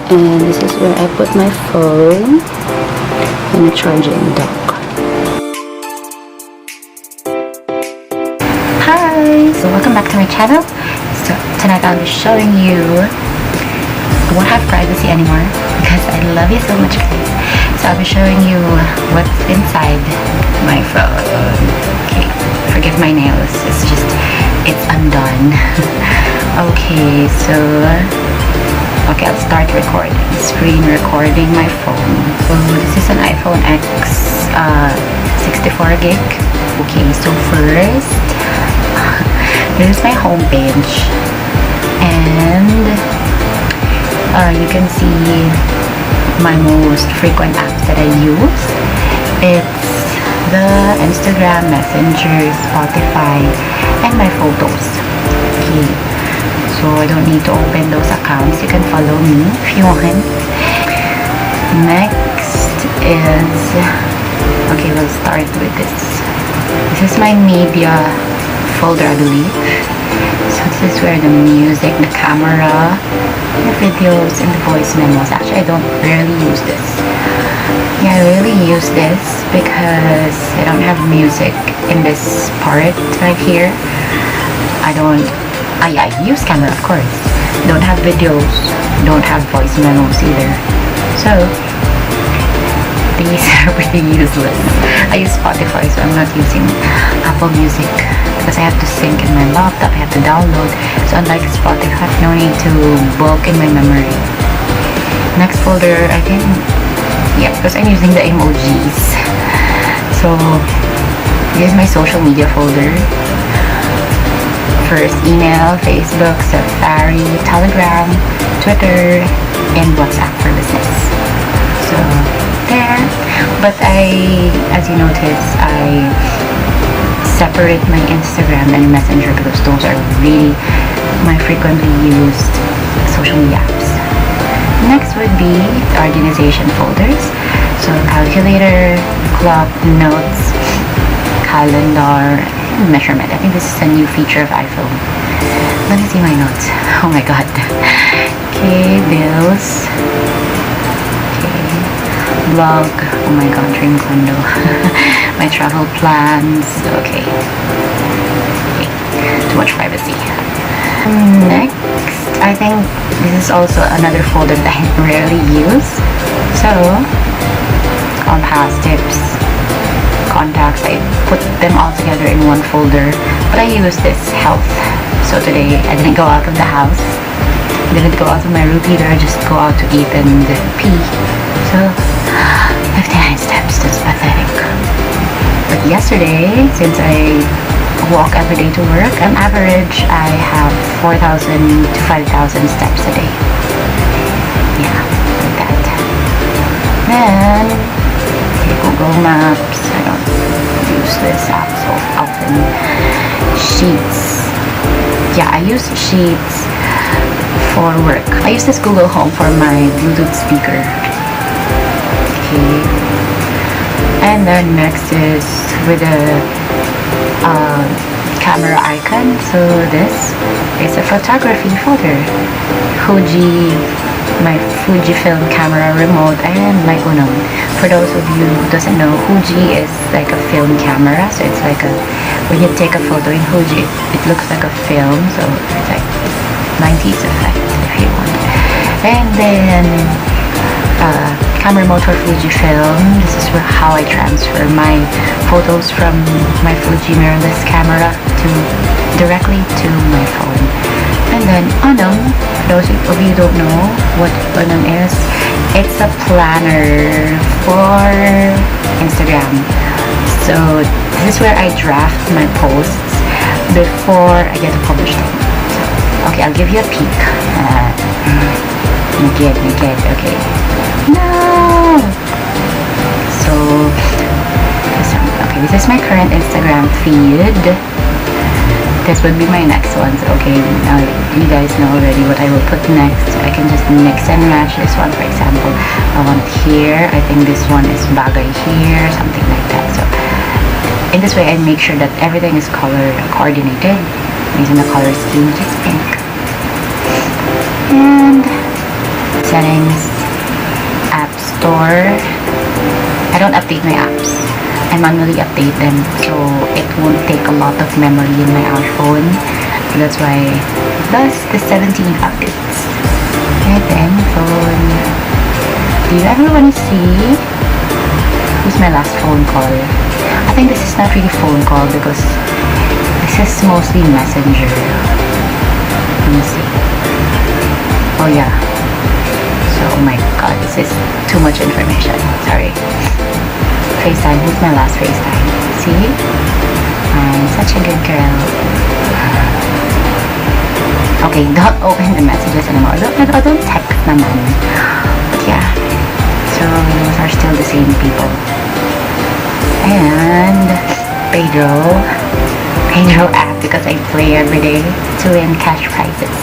And this is where I put my phone in a charging dock. Hi! So welcome back to my channel. So tonight I'll be showing you, I won't have privacy anymore because I love you so much, guys. So I'll be showing you what's inside my phone. Okay, forgive my nails, it's undone. Okay, so I'll start recording. Screen recording my phone. So this is an iPhone X 64 gig. Okay, so first, this is my home page, and you can see my most frequent apps that I use. It's the Instagram, Messenger, Spotify, and my photos. Okay, so I don't need to open those accounts. You can follow me if you want. Next is, okay, we'll start with this. This is my media folder, I believe. So this is where the music, the camera, the videos, and the voice memos. Actually, I don't rarely use this. Yeah, I really use this because I don't have music in this part right here. I use camera, of course. Don't have videos, don't have voice memos either. So these are pretty useless. I use Spotify, so I'm not using Apple Music because I have to sync in my laptop, I have to download. So unlike Spotify, no need to bulk in my memory. Next folder, I think, yeah, because I'm using the emojis. So here's my social media folder. First, email, Facebook, Safari, Telegram, Twitter, and WhatsApp for business. So there, but as you notice, I separate my Instagram and Messenger because those are really my frequently used social media apps. Next would be the organization folders. So calculator, clock, notes, calendar, measurement. I think this is a new feature of iPhone. Let me see my notes. Oh my god. Okay, bills. Okay, blog. Oh my god, dream condo. My travel plans. Okay. Too much privacy. Next, I think this is also another folder that I rarely use. So, compass, tips, contacts, I put them all together in one folder, but I use this health. So today I didn't go out of the house, didn't go out of my route either. I just go out to eat and pee. So 59 steps, that's pathetic. But yesterday, since I walk every day to work, on average I have 4,000 to 5,000 steps a day. Yeah, like that. Then Google Maps, I don't use this app so often. Sheets, yeah, I use Sheets for work. I use this Google Home for my Bluetooth speaker. Okay, and then next is with a camera icon. So this is a photography folder. Fuji, my Fujifilm camera remote, and my Unum. For those of you who doesn't know, Fuji is like a film camera. So it's like when you take a photo in Fuji, it looks like a film. So it's like 90s effect if you want. And then camera remote for Fujifilm. This is how I transfer my photos from my Fuji mirrorless camera directly to my phone. And then Unum, for those of you who don't know what Unum is, it's a planner for Instagram. So this is where I draft my posts before I get to publish them. Okay, I'll give you a peek. Naked, okay. No! So, okay, this is my current Instagram feed. This would be my next one. So, okay, now you guys know already what I will put next. I can just mix and match this one, for example. I want here, I think this one is bagay here, something like that. So, in this way, I make sure that everything is color coordinated using the color scheme, which is pink. And settings, app store. I don't update my apps. I manually update them, so it won't take a lot of memory in my iPhone. So that's why thus the 17 updates. And then phone. Do you ever want to see who's my last phone call? I think this is not really phone call because this is mostly messenger. Let me see. Oh yeah. So oh my god, this is too much information. Sorry. FaceTime. Who's my last FaceTime? See? I'm such a good girl. Okay, don't open the messages anymore. Don't text naman. But yeah. So those are still the same people. And Paydro app because I play every day to win cash prizes.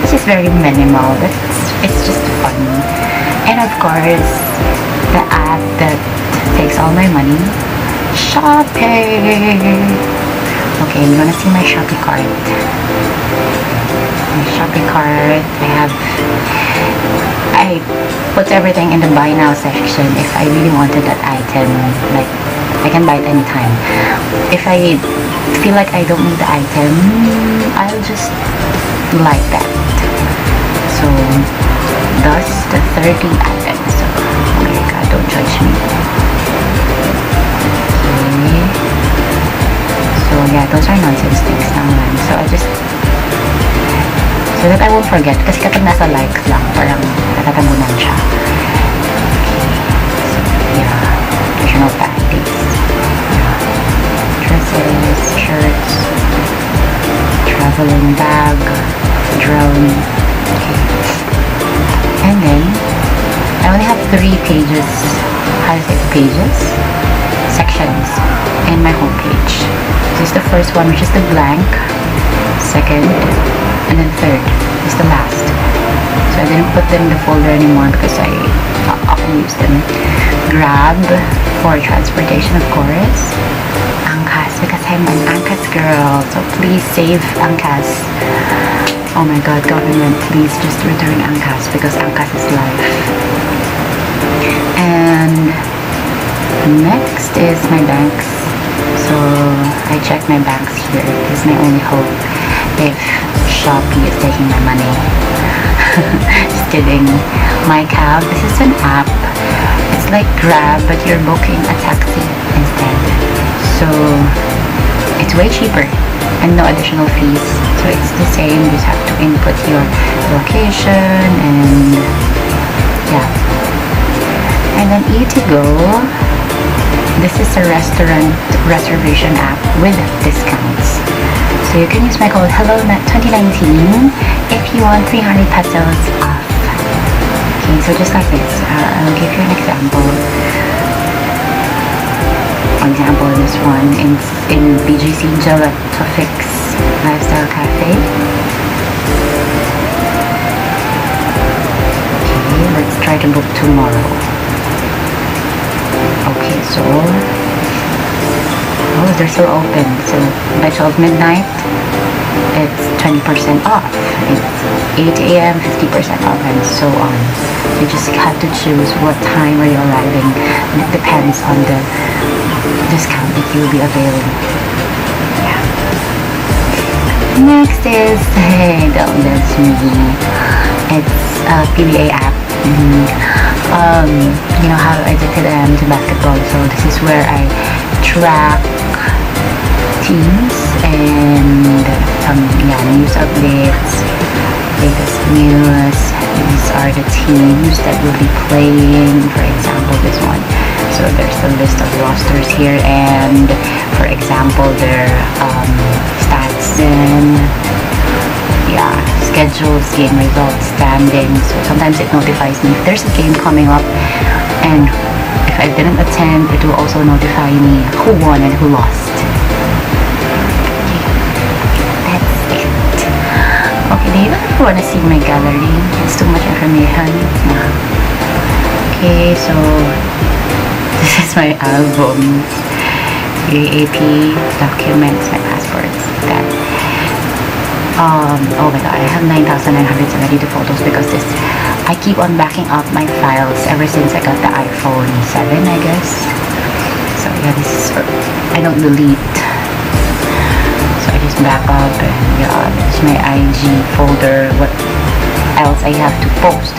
It's just very minimal, but it's just fun. And of course, the app that takes all my money, shopping. Okay, you wanna see my Shopee card? My Shopee card, I put everything in the buy now section if I really wanted that item. Like, I can buy it anytime. If I feel like I don't need the item, I'll just like that. So, thus the 30 items. So, oh my god, don't judge me. Okay. So, yeah, those are nonsense things naman. So, so that I won't forget. Kasi kapag nasa likes lang, parang natatabunan siya. Okay. So, yeah. Additional panties. Dresses, shirts, traveling bag, drone. Okay. And then, I only have 3 pages. How to say pages? Sections in my homepage. This is the first one, which is the blank. Second, and then third is the last. So I didn't put them in the folder anymore because I often use them. Grab for transportation, of course. Angkas, because I'm an Angkas girl. So please save Angkas. Oh my god, government, please just return Angkas because Angkas is life. And next is my banks. So I check my banks here. This is my only hope if Shopee is taking my money. Just kidding. My Cab, this is an app. It's like Grab, but you're booking a taxi instead. So it's way cheaper and no additional fees. So it's the same. You just have to input your location and yeah. And then Eatigo. This is a restaurant reservation app with discounts. So you can use my code HELLO2019 if you want 300 pesos off. Okay, so just like this, I'll give you an example. Example, this one in BGC Gelatofix Lifestyle Cafe. Okay, let's try to book tomorrow. Okay, so they're still open. So by 12 midnight, it's 20% off. It's 8 a.m., 50% off, and so on. You just have to choose what time are you arriving, and it depends on the discount that you'll be availing. Yeah. Next is, hey, don't miss me. It's a PBA app. You know how addicted I am to basketball, so this is where I track teams and news updates, latest news. These are the teams that will be playing. For example, this one. So there's a list of rosters here, and for example, their stats and schedules, game results, standings. So sometimes it notifies me if there's a game coming up, and if I didn't attend, it will also notify me who won and who lost. That's it. Okay, do you ever want to see my gallery? It's too much information. Okay, so this is my albums, UAP, documents, my passports, that. Oh my god, I have 9,972 photos because I keep on backing up my files ever since I got the iPhone 7, I guess. So yeah, this is, I don't delete. So I just back up, and yeah, this is my IG folder. What else I have to post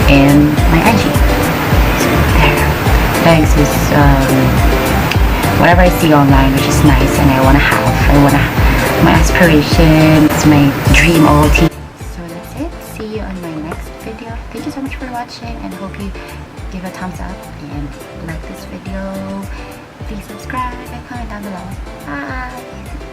in my IG. So there. Thanks is whatever I see online which is nice and I wanna have. My aspiration, it's my dream OOT. So that's it. See you on my next video. Thank you so much for watching, and I hope you give a thumbs up and like this video. Please subscribe and comment down below. Bye!